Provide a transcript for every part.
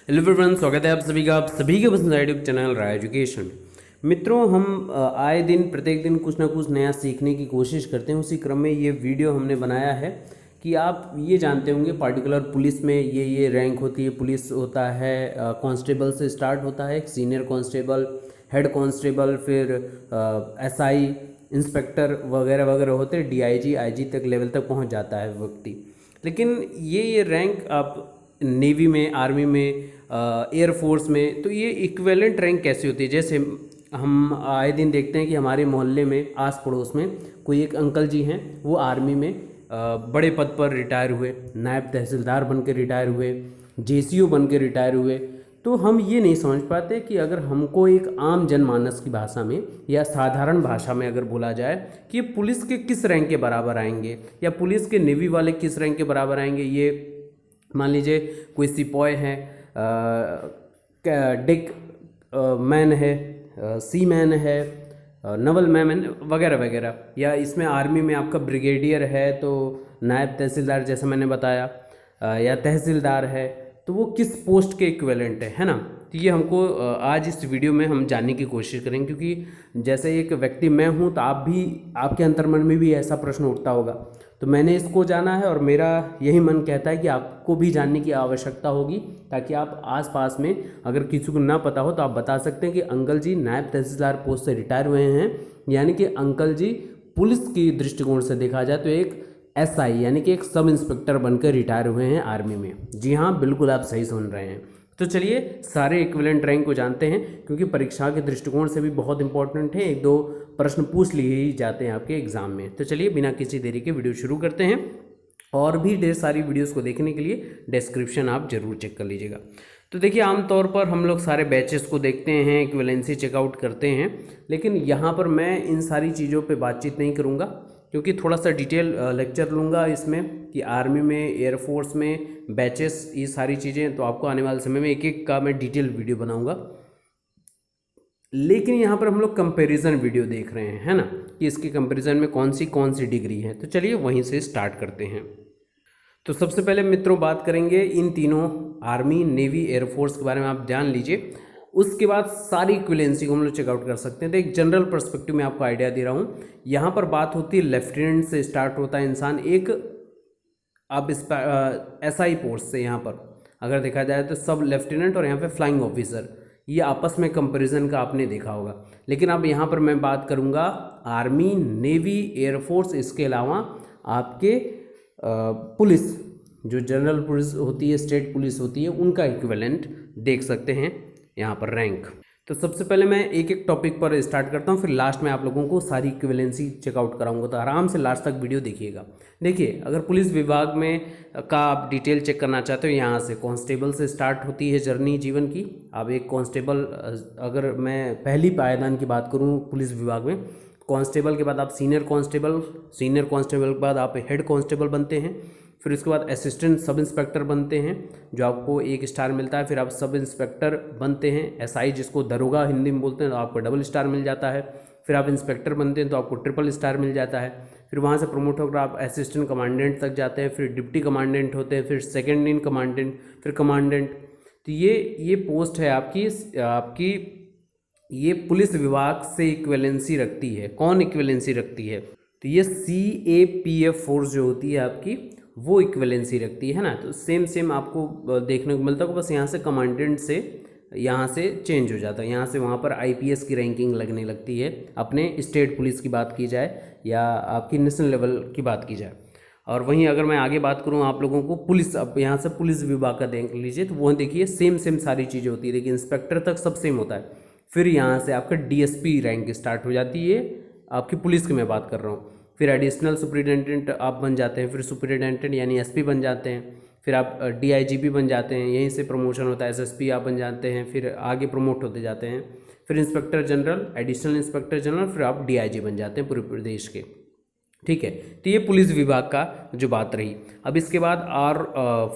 Hello everyone, स्वागत है आप सभी के पसंद यूट्यूब चैनल राय एजुकेशन। मित्रों, हम आए दिन प्रत्येक दिन कुछ ना कुछ नया सीखने की कोशिश करते हैं। उसी क्रम में ये वीडियो हमने बनाया है कि आप ये जानते होंगे पार्टिकुलर पुलिस में ये रैंक होती है। पुलिस होता है कांस्टेबल से स्टार्ट होता है, एक सीनियर कांस्टेबल, हेड कांस्टेबल, फिर एसआई, इंस्पेक्टर वगैरह वगैरह होते हैं। डीआईजी, आईजी तक लेवल तक पहुंच जाता है व्यक्ति। लेकिन ये रैंक आप नेवी में, आर्मी में, एयरफोर्स में, तो ये इक्विवेलेंट रैंक कैसी होती है? जैसे हम आए दिन देखते हैं कि हमारे मोहल्ले में, आस पड़ोस में कोई एक अंकल जी हैं, वो आर्मी में बड़े पद पर रिटायर हुए, नायब तहसीलदार बन के रिटायर हुए, जेसीओ बन के रिटायर हुए। तो हम ये नहीं समझ पाते कि अगर हमको एक आम जनमानस की भाषा में या साधारण भाषा में अगर बोला जाए कि पुलिस के किस रैंक के बराबर आएंगे या पुलिस के नेवी वाले किस रैंक के बराबर आएंगे। ये मान लीजिए कोई सिपाही है, डिक मैन है, सी मैन है, नवल मैन वगैरह वगैरह, या इसमें आर्मी में आपका ब्रिगेडियर है तो नायब तहसीलदार जैसा मैंने बताया, या तहसीलदार है, तो वो किस पोस्ट के इक्विवेलेंट है ना। तो ये हमको आज इस वीडियो में हम जानने की कोशिश करेंगे, क्योंकि जैसे एक व्यक्ति मैं हूँ तो आप भी, आपके अंतर्मन में भी ऐसा प्रश्न उठता होगा। तो मैंने इसको जाना है और मेरा यही मन कहता है कि आपको भी जानने की आवश्यकता होगी, ताकि आप आसपास में अगर किसी को ना पता हो तो आप बता सकते हैं कि अंकल जी नायब तहसीलदार पोस्ट से रिटायर हुए हैं, यानी कि अंकल जी पुलिस की दृष्टिकोण से देखा जाए तो एक एसआई यानी कि एक सब इंस्पेक्टर बनकर रिटायर हुए हैं आर्मी में। जी हाँ, बिल्कुल आप सही सुन रहे हैं। तो चलिए सारे इक्विवेलेंट रैंक को जानते हैं, क्योंकि परीक्षा के दृष्टिकोण से भी बहुत इंपॉर्टेंट है। एक दो प्रश्न पूछ लिए ही जाते हैं आपके एग्जाम में। तो चलिए बिना किसी देरी के वीडियो शुरू करते हैं। और भी ढेर सारी वीडियोस को देखने के लिए डिस्क्रिप्शन आप जरूर चेक कर लीजिएगा। तो देखिए, आमतौर पर हम लोग सारे बैचेस को देखते हैं, इक्विवेलेंसी चेकआउट करते हैं, लेकिन यहाँ पर मैं इन सारी चीज़ों पे बातचीत नहीं करूँगा, क्योंकि थोड़ा सा डिटेल लेक्चर लूँगा इसमें कि आर्मी में, एयरफोर्स में बैचेस, ये सारी चीज़ें। तो आपको आने वाले समय में एक एक का मैं डिटेल वीडियो बनाऊँगा। लेकिन यहाँ पर हम लोग कंपैरिजन वीडियो देख रहे हैं, है ना, कि इसके कंपैरिजन में कौन सी डिग्री है। तो चलिए वहीं से स्टार्ट करते हैं। तो सबसे पहले मित्रों बात करेंगे इन तीनों, आर्मी, नेवी, एयरफोर्स के बारे में आप जान लीजिए। उसके बाद सारी इक्विवेलेंसी को हम लोग चेकआउट कर सकते हैं। तो एक जनरल पर्सपेक्टिव में आपको आइडिया दे रहा हूँ। यहाँ पर बात होती है लेफ्टिनेंट से स्टार्ट होता है इंसान, एक अब इस एसआई पोस्ट से। यहाँ पर अगर देखा जाए तो सब लेफ्टिनेंट और यहाँ पे फ्लाइंग ऑफिसर, ये आपस में कंपैरिजन का आपने देखा होगा। लेकिन अब यहाँ पर मैं बात करूँगा आर्मी, नेवी, एयरफोर्स, इसके अलावा आपके पुलिस, जो जनरल पुलिस होती है, स्टेट पुलिस होती है, उनका इक्विवेलेंट देख सकते हैं यहाँ पर रैंक। तो सबसे पहले मैं एक एक टॉपिक पर स्टार्ट करता हूँ, फिर लास्ट में आप लोगों को सारी इक्विवेलेंसी चेकआउट कराऊंगा। तो आराम से लास्ट तक वीडियो देखिएगा। देखिए, अगर पुलिस विभाग में का आप डिटेल चेक करना चाहते हो, यहाँ से कांस्टेबल से स्टार्ट होती है जर्नी जीवन की। अब एक कांस्टेबल, अगर मैं पहली पायदान की बात करूँ पुलिस विभाग में, कांस्टेबल के बाद आप सीनियर कांस्टेबल, सीनियर कांस्टेबल के बाद आप हेड कांस्टेबल बनते हैं, फिर उसके बाद असिस्टेंट सब इंस्पेक्टर बनते हैं, जो आपको 1 स्टार मिलता है। फिर आप सब इंस्पेक्टर बनते हैं, एसआई जिसको दरोगा हिंदी में बोलते हैं, तो आपको डबल स्टार मिल जाता है। फिर आप इंस्पेक्टर बनते हैं तो आपको ट्रिपल स्टार मिल जाता है। फिर वहाँ से प्रमोट होकर आप असिस्टेंट कमांडेंट तक जाते हैं, फिर डिप्टी कमांडेंट होते हैं, फिर सेकेंड इन कमांडेंट, फिर कमांडेंट। तो ये पोस्ट है आपकी ये पुलिस विभाग से इक्विवेलेंसी रखती है। कौन इक्विवेलेंसी रखती है? तो ये CAPF फोर्स जो होती है आपकी, वो इक्विवेलेंसी रखती है ना। तो सेम आपको देखने को मिलता है, बस यहाँ से कमांडेंट से यहाँ से चेंज हो जाता है। यहाँ से वहाँ पर IPS की रैंकिंग लगने लगती है, अपने स्टेट पुलिस की बात की जाए या आपकी नेशनल लेवल की बात की जाए। और वहीं अगर मैं आगे बात करूँ आप लोगों को पुलिस, अब यहाँ से पुलिस विभाग का देख लीजिए, तो वह देखिए सेम सारी चीज़ें होती है, लेकिन इंस्पेक्टर तक सब सेम होता है। फिर यहाँ से आपका DSP रैंक स्टार्ट हो जाती है, आपकी पुलिस की मैं बात कर रहा हूँ। फिर एडिशनल सुपरिटेंडेंट आप बन जाते हैं, फिर सुपरिटेंडेंट यानी SP बन जाते हैं, फिर आप DIGP बन जाते हैं, यहीं से प्रमोशन होता है, SSP आप बन जाते हैं, फिर आगे प्रमोट होते जाते हैं। फिर inspector general, additional inspector general, फिर आप DIG बन जाते हैं पूरे प्रदेश के। ठीक है, तो ये पुलिस विभाग का जो बात रही। अब इसके बाद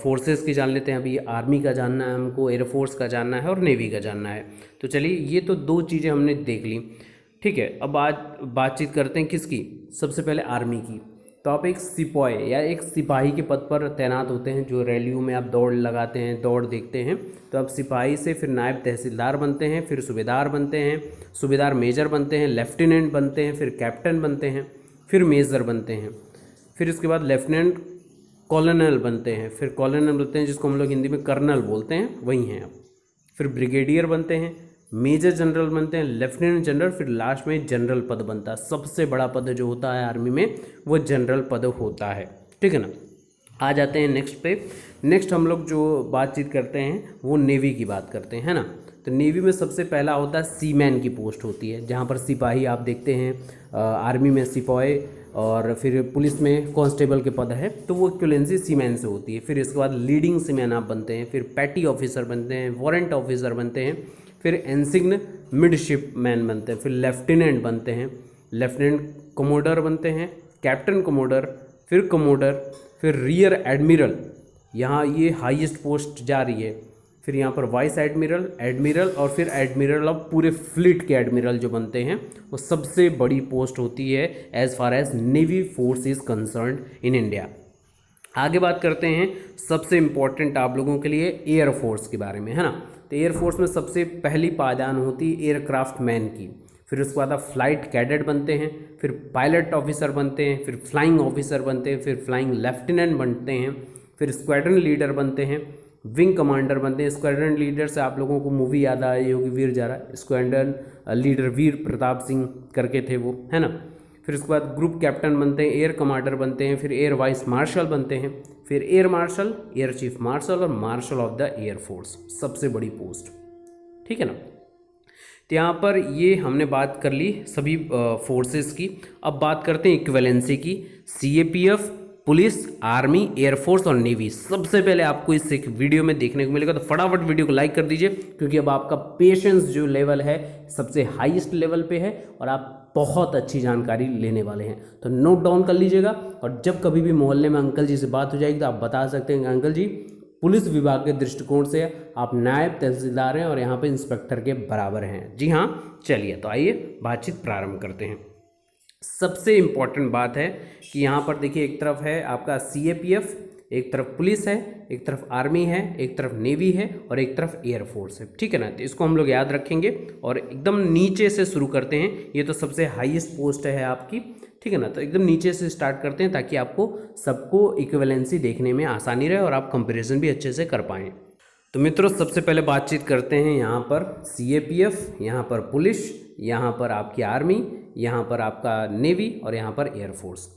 फोर्सेस की जान लेते हैं। अभी आर्मी का जानना है हमको, एयरफोर्स का जानना है और नेवी का जानना है। तो चलिए, ये तो 2 चीज़ें हमने देख ली। ठीक है, अब आज बातचीत करते हैं किसकी? सबसे पहले आर्मी की। तो आप एक सिपाही या एक सिपाही के पद पर तैनात होते हैं, जो रैलियों में आप दौड़ लगाते हैं, दौड़ देखते हैं, तो आप सिपाही से फिर नायब तहसीलदार बनते हैं, फिर सूबेदार बनते हैं, सूबेदार मेजर बनते हैं, लेफ्टिनेंट बनते हैं, फिर कैप्टन बनते हैं, फिर मेजर बनते हैं, फिर इसके बाद लेफ्टिनेंट कॉलोनल बनते हैं, फिर कॉलोनल बनते हैं जिसको हम लोग हिंदी में कर्नल बोलते हैं, वही हैं आप। फिर ब्रिगेडियर बनते हैं, मेजर जनरल बनते हैं, लेफ्टिनेंट जनरल, फिर लास्ट में जनरल पद बनता है। सबसे बड़ा पद जो होता है आर्मी में वो जनरल पद होता है, ठीक है ना। आ जाते हैं नेक्स्ट पे। नेक्स्ट हम लोग जो बातचीत करते हैं वो नेवी की बात करते हैं, है ना। तो नेवी में सबसे पहला होता है सीमैन की पोस्ट होती है, जहाँ पर सिपाही आप देखते हैं, आर्मी में सिपाही, और फिर पुलिस में कांस्टेबल के पद है, तो वो इक्विवेलेंसी सीमैन से होती है। फिर इसके बाद लीडिंग सीमैन आप बनते हैं, फिर पैटी ऑफिसर बनते हैं, वारंट ऑफिसर बनते हैं, फिर एनसिग्न मिडशिपमैन बनते हैं, फिर लेफ्टिनेंट बनते हैं, लेफ्टिनेंट कमोडर बनते हैं, कैप्टन कमोडर, फिर कमोडर, फिर रियर एडमिरल, यहाँ ये हाईएस्ट पोस्ट जा रही है। फिर यहाँ पर वाइस एडमिरल, एडमिरल, और फिर एडमिरल ऑफ पूरे फ्लीट के एडमिरल जो बनते हैं, वो सबसे बड़ी पोस्ट होती है as far as navy force is concerned in India. आगे बात करते हैं सबसे इम्पोर्टेंट आप लोगों के लिए एयरफोर्स के बारे में, है ना। तो एयरफोर्स में सबसे पहली पायदान होती है एयरक्राफ्ट मैन की। फिर उसके बाद आप फ्लाइट कैडेट बनते हैं, फिर पायलट ऑफिसर बनते हैं, फिर फ्लाइंग ऑफिसर बनते हैं, फिर फ्लाइंग लेफ्टिनेंट बनते हैं, फिर स्क्वाड्रन लीडर बनते हैं, विंग कमांडर बनते हैं। स्क्वाड्रन लीडर से आप लोगों को मूवी याद आई होगी वीर जारा, स्क्वाड्रन लीडर वीर प्रताप सिंह करके थे वो, है ना। फिर उसके बाद ग्रुप कैप्टन बनते हैं, एयर कमांडर बनते हैं, फिर एयर वाइस मार्शल बनते हैं, फिर air marshal, air chief marshal, और marshal of the air force, सबसे बड़ी पोस्ट, ठीक है ना। तो यहाँ पर ये हमने बात कर ली सभी फोर्सेस की। अब बात करते हैं इक्विवेलेंसी की। सीएपीएफ, पुलिस, आर्मी, एयरफोर्स और नेवी। सबसे पहले आपको इस एक वीडियो में देखने को मिलेगा, तो फटाफट वीडियो को लाइक कर दीजिए, क्योंकि अब आपका पेशेंस जो लेवल है सबसे हाईएस्ट लेवल पे है और आप बहुत अच्छी जानकारी लेने वाले हैं। तो नोट डाउन कर लीजिएगा, और जब कभी भी मोहल्ले में अंकल जी से बात हो जाएगी तो आप बता सकते हैं कि अंकल जी, पुलिस विभाग के दृष्टिकोण से आप नायब तहसीलदार हैं और यहाँ पे इंस्पेक्टर के बराबर हैं। जी हाँ, चलिए तो आइए बातचीत प्रारंभ करते हैं। सबसे इम्पॉर्टेंट बात है कि यहाँ पर देखिए, एक तरफ है आपका सीएपीएफ, एक तरफ पुलिस है, एक तरफ आर्मी है, एक तरफ नेवी है, और एक तरफ एयरफोर्स है, ठीक है ना। तो इसको हम लोग याद रखेंगे और एकदम नीचे से शुरू करते हैं। ये तो सबसे हाईएस्ट पोस्ट है आपकी, ठीक है ना। तो एकदम नीचे से स्टार्ट करते हैं ताकि आपको सबको इक्विवेलेंसी देखने में आसानी रहे और आप कंपैरिजन भी अच्छे से कर पाएँ। तो मित्रों, सबसे पहले बातचीत करते हैं यहाँ पर सीएपीएफ, यहाँ पर पुलिस, यहाँ पर आपकी आर्मी, यहाँ पर आपका नेवी, और यहाँ पर एयरफोर्स।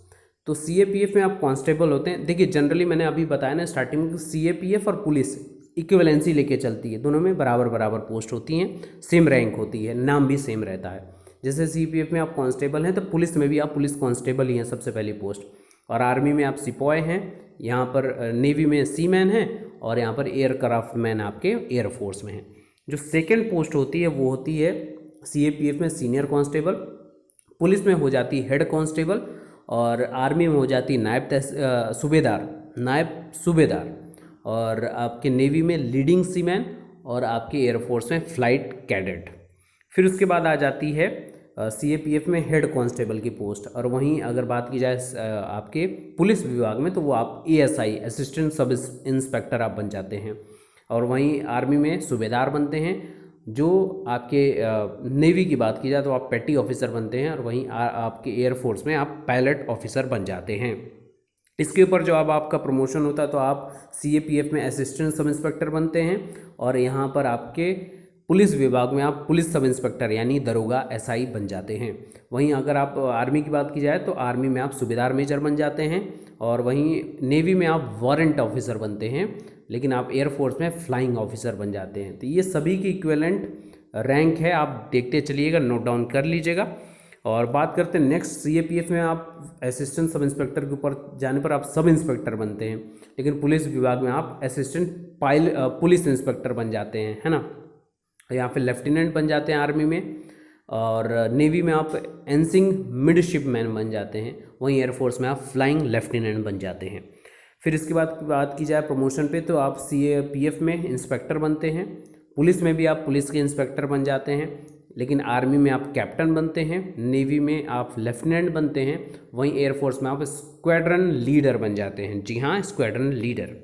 तो सीएपीएफ में आप कांस्टेबल होते हैं। देखिए, जनरली मैंने अभी बताया ना स्टार्टिंग में, सीएपीएफ और पुलिस इक्विवेलेंसी लेके चलती है, दोनों में बराबर बराबर पोस्ट होती हैं, सेम रैंक होती है, नाम भी सेम रहता है। जैसे सीपीएफ में आप कांस्टेबल हैं तो पुलिस में भी आप पुलिस कांस्टेबल ही हैं, सबसे पहली पोस्ट। और आर्मी में आप सिपाही हैं, यहाँ पर नेवी में सीमैन हैं, और यहाँ पर एयरक्राफ्ट मैन आपके एयरफोर्स में हैं। जो सेकेंड पोस्ट होती है वो होती है सीएपीएफ में सीनियर कांस्टेबल, पुलिस में हो जाती है हेड कांस्टेबल, और आर्मी में हो जाती है नायब सूबेदार, और आपके नेवी में लीडिंग सीमैन, और आपके एयरफोर्स में फ्लाइट कैडेट। फिर उसके बाद आ जाती है सीएपीएफ में हेड कांस्टेबल की पोस्ट। और वहीं अगर बात की जाए आपके पुलिस विभाग में, तो वो आप एएसआई, असिस्टेंट सब इंस्पेक्टर आप बन जाते हैं। और वहीं आर्मी में सूबेदार बनते हैं। जो आपके नेवी की बात की जाए तो आप पेटी ऑफिसर बनते हैं, और वहीं आपके एयरफोर्स में आप पायलट ऑफिसर बन जाते हैं। इसके ऊपर जो अब आपका प्रमोशन होता है तो आप सीएपीएफ में असिस्टेंट सब इंस्पेक्टर बनते हैं, और यहाँ पर आपके पुलिस विभाग में आप पुलिस सब इंस्पेक्टर यानी दरोगा एसआई बन जाते हैं। वहीं अगर आप आर्मी की बात की जाए तो आर्मी में आप सूबेदार मेजर बन जाते हैं, और वहीं नेवी में आप वारंट ऑफिसर बनते हैं, लेकिन आप एयरफोर्स में फ्लाइंग ऑफिसर बन जाते हैं। तो ये सभी की इक्विवेलेंट रैंक है, आप देखते चलिएगा, नोट डाउन कर लीजिएगा। और बात करते हैं नेक्स्ट, सीएपीएफ में आप असिस्टेंट सब इंस्पेक्टर के ऊपर जाने पर आप सब इंस्पेक्टर बनते हैं, लेकिन पुलिस विभाग में आप असिस्टेंट पुलिस इंस्पेक्टर बन जाते हैं, है ना। यहाँ पे लेफ्टिनेंट बन जाते हैं आर्मी में, और नेवी में आप एनसिंग मिडशिपमैन बन जाते हैं, वहीं एयरफोर्स में आप फ्लाइंग लेफ्टिनेंट बन जाते हैं। फिर इसके बाद बात की जाए प्रमोशन पे, तो आप सीएपीएफ में इंस्पेक्टर बनते हैं, पुलिस में भी आप पुलिस के इंस्पेक्टर बन जाते हैं, लेकिन आर्मी में आप कैप्टन बनते हैं, नेवी में आप लेफ्टिनेंट बनते हैं, वहीं एयरफोर्स में आप स्क्वाड्रन लीडर बन जाते हैं। जी हाँ, स्क्वाड्रन लीडर।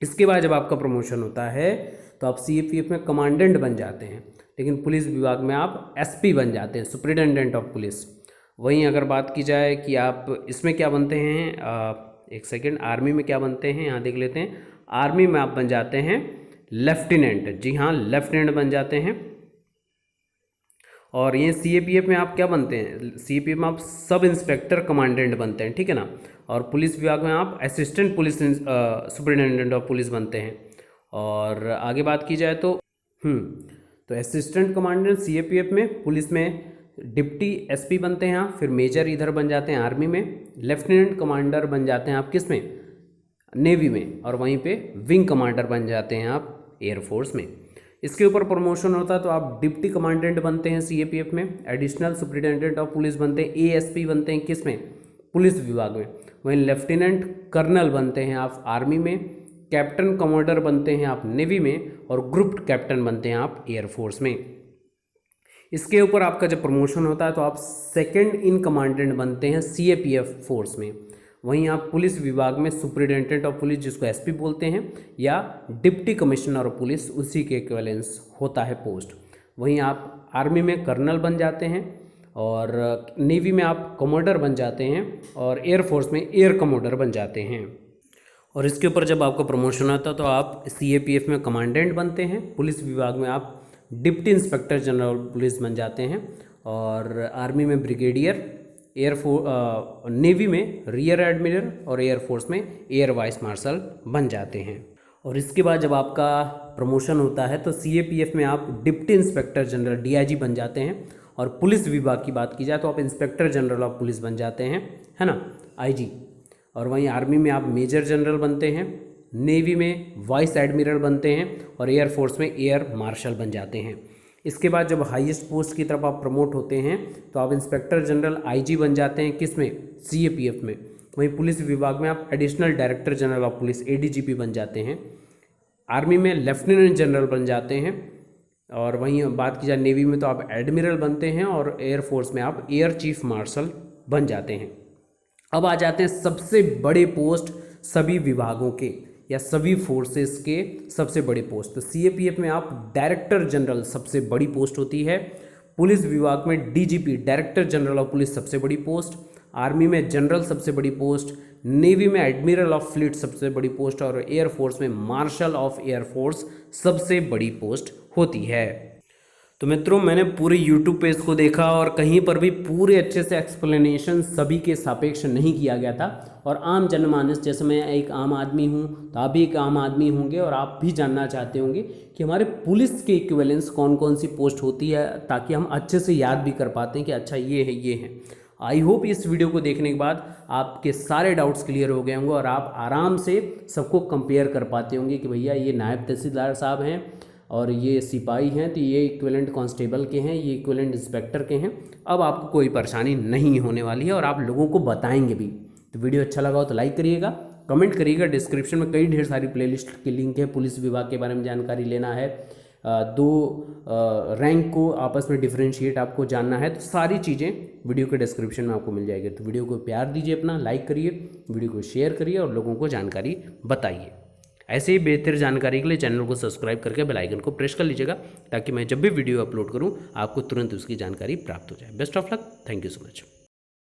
इसके बाद जब आपका प्रमोशन होता है तो आप सीएपीएफ में कमांडेंट बन जाते हैं, लेकिन पुलिस विभाग में आप एसपी बन जाते हैं, सुपरिटेंडेंट ऑफ पुलिस। वहीं अगर बात की जाए कि आप इसमें क्या बनते हैं, एक सेकेंड, आर्मी में क्या बनते हैं यहाँ देख लेते हैं। आर्मी में आप बन जाते हैं लेफ्टिनेंट। जी हाँ, लेफ्टिनेंट बन जाते हैं। और ये सीएपीएफ में आप क्या बनते हैं, सीएपीएफ में आप सब इंस्पेक्टर कमांडेंट बनते हैं, ठीक है ना। और पुलिस विभाग में आप assistant police superintendent of police बनते हैं। और आगे बात की जाए तो असिस्टेंट कमांडेंट सीएपीएफ में, पुलिस में डिप्टी एसपी बनते हैं आप, फिर मेजर इधर बन जाते हैं आर्मी में, लेफ्टिनेंट कमांडर बन जाते हैं आप किस में, नेवी में, और वहीं पे विंग कमांडर बन जाते हैं आप एयरफोर्स में। इसके ऊपर प्रमोशन होता है तो आप डिप्टी कमांडेंट बनते हैं सीएपीएफ में, एडिशनल सुपरिटेंडेंट ऑफ पुलिस बनते हैं, एएसपी बनते हैं किस में, पुलिस विभाग में। वहीं लेफ्टिनेंट कर्नल बनते हैं आप आर्मी में, कैप्टन कमांडर बनते हैं आप नेवी में, और ग्रुप कैप्टन बनते हैं आप एयरफोर्स में। इसके ऊपर आपका जब प्रमोशन होता है तो आप सेकंड इन कमांडेंट बनते हैं सीएपीएफ फोर्स में। वहीं आप पुलिस विभाग में सुपरिटेंडेंट ऑफ पुलिस, जिसको एसपी बोलते हैं, या डिप्टी कमिश्नर ऑफ पुलिस, उसी के इक्विवेलेंस होता है पोस्ट। वहीं आप आर्मी में कर्नल बन जाते हैं, और नेवी में आप कमांडर बन जाते हैं, और एयरफोर्स में एयर कमांडर बन जाते हैं। और इसके ऊपर जब आपका प्रमोशन आता है तो आप सीएपीएफ में कमांडेंट बनते हैं, पुलिस विभाग में आप डिप्टी इंस्पेक्टर जनरल पुलिस बन जाते हैं, और आर्मी में ब्रिगेडियर, नेवी में रियर एडमिरल, और एयरफोर्स में एयर वाइस मार्शल बन जाते हैं। और इसके बाद जब आपका प्रमोशन होता है तो सीएपीएफ में आप डिप्टी इंस्पेक्टर जनरल डीआईजी बन जाते हैं, और पुलिस विभाग की बात की जाए तो आप इंस्पेक्टर जनरल ऑफ पुलिस बन जाते हैं, है ना, आईजी। और वहीं आर्मी में आप मेजर जनरल बनते हैं, नेवी में वाइस एडमिरल बनते हैं, और एयरफोर्स में एयर मार्शल बन जाते हैं। इसके बाद जब हाईएस्ट पोस्ट की तरफ आप प्रमोट होते हैं तो आप इंस्पेक्टर जनरल आईजी बन जाते हैं किस में, सीएपीएफ में। वहीं पुलिस विभाग में आप additional director general of police ADGP बन जाते हैं। आर्मी में लेफ्टिनेंट जनरल बन जाते हैं, और वहीं बात की जाए नेवी में तो आप एडमिरल बनते हैं, और एयरफोर्स में आप एयर चीफ मार्शल बन जाते हैं। अब आ जाते हैं सबसे बड़े पोस्ट सभी विभागों के या सभी फोर्सेस के सबसे बड़े पोस्ट। तो सीएपीएफ में आप डायरेक्टर जनरल सबसे बड़ी पोस्ट होती है, पुलिस विभाग में DGP director general of police सबसे बड़ी पोस्ट, आर्मी में जनरल सबसे बड़ी पोस्ट, नेवी में एडमिरल ऑफ फ्लीट सबसे बड़ी पोस्ट, और एयरफोर्स में मार्शल ऑफ एयरफोर्स सबसे बड़ी पोस्ट होती है। तो मित्रों, मैंने पूरे यूट्यूब पे इसको देखा और कहीं पर भी पूरे अच्छे से एक्सप्लेनेशन सभी के सापेक्ष नहीं किया गया था। और आम जनमानस, जैसे मैं एक आम आदमी हूँ तो आप भी एक आम आदमी होंगे, और आप भी जानना चाहते होंगे कि हमारे पुलिस के इक्विवेलेंस कौन कौन सी पोस्ट होती है, ताकि हम अच्छे से याद भी कर पाते हैं कि अच्छा ये है ये है। आई होप इस वीडियो को देखने के बाद आपके सारे डाउट्स क्लियर हो गए होंगे, और आप आराम से सबको कंपेयर कर पाते होंगे कि भैया ये नायब तहसीलदार साहब हैं, और ये सिपाही हैं, तो ये इक्विवेलेंट कांस्टेबल के हैं, ये इक्विवेलेंट इंस्पेक्टर के हैं। अब आपको कोई परेशानी नहीं होने वाली है, और आप लोगों को बताएंगे भी। तो वीडियो अच्छा लगा हो तो लाइक करिएगा, कमेंट करिएगा। डिस्क्रिप्शन में कई ढेर सारी प्लेलिस्ट की लिंक है। पुलिस विभाग के बारे में जानकारी लेना है, दो रैंक को आपस में डिफ्रेंशिएट आपको जानना है, तो सारी चीज़ें वीडियो के डिस्क्रिप्शन में आपको मिल जाएगी। तो वीडियो को प्यार दीजिए, अपना लाइक करिए, वीडियो को शेयर करिए, और लोगों को जानकारी बताइए। ऐसे ही बेहतर जानकारी के लिए चैनल को सब्सक्राइब करके बेल आइकन को प्रेस कर लीजिएगा, ताकि मैं जब भी वीडियो अपलोड करूं आपको तुरंत उसकी जानकारी प्राप्त हो जाए। Best of luck, thank you so much.